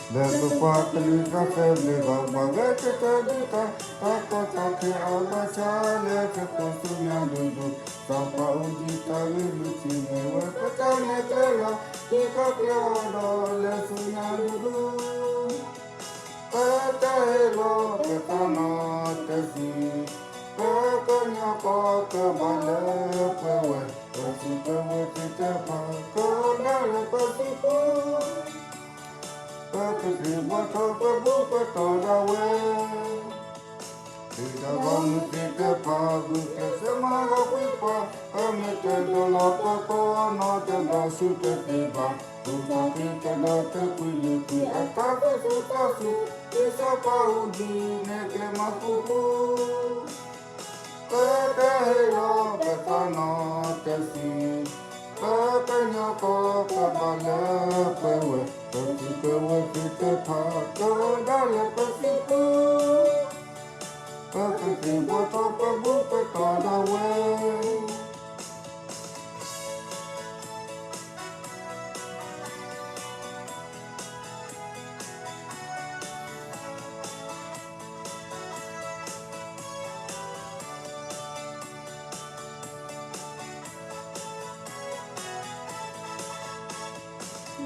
Lekupakilika sebliga bagete teduka Tako take abachale kekosunya dudu Sapa uji tali luci mewe petane kela Kika kyodo lesunya dudu Kata helo ketana tesi Kekanya kake bale pewe Pesi pewe titepa Kodale pasipu Kekriwa tope bupe toda we Tida bangu tite pagu Kesemaga pipa Kamite dola peko No te da sute tiba Tuta tite da te kuilipi Atake sutasu Kisa paudi neke makuku Kete helo ketana tesi Kekenya koke bale pewe Kewe kite pa kodale pasipu Kekriwa tope bupe toda we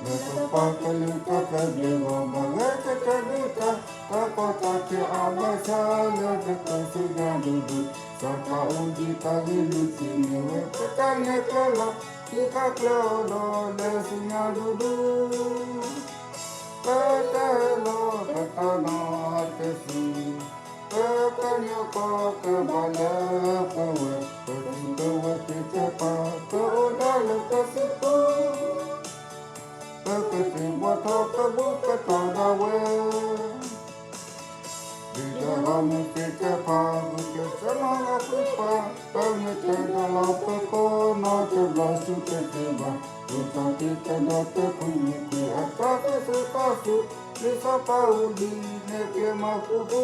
Lekupakilika sebliga bagete teduka Tako take abachale kekosunya dudu Sapa uji tali luci mewe petane kela Kika klodo lesunya dudu Ketelo ketana tesi Kekanya koke bale pewe Pesi pewe titepa Kodale pasipu Kekriwa tope bupe toda we Dida ramu tite pagu Kesemaga pipa Kamite dola peko No te da sute tiba Tuta tite da te kuilipi Atake sutasu Kisa paudi neke makuku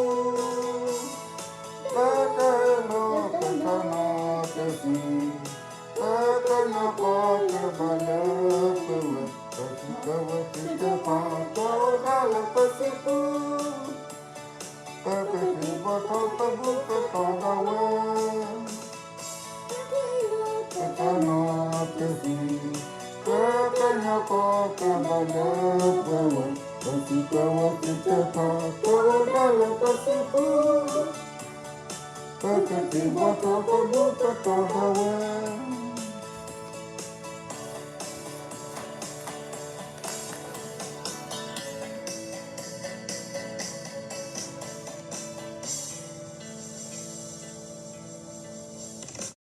Kete helo ketana tesi Kekanya koke bale pewe Pesi pewe tite pa Kodale pasipu Kekriwa tope bupe toda we Ketana tesi Kekanya koke bale pewe Pesi pewe tite pa Kodale pasipu Kekriwa tope bupe toda we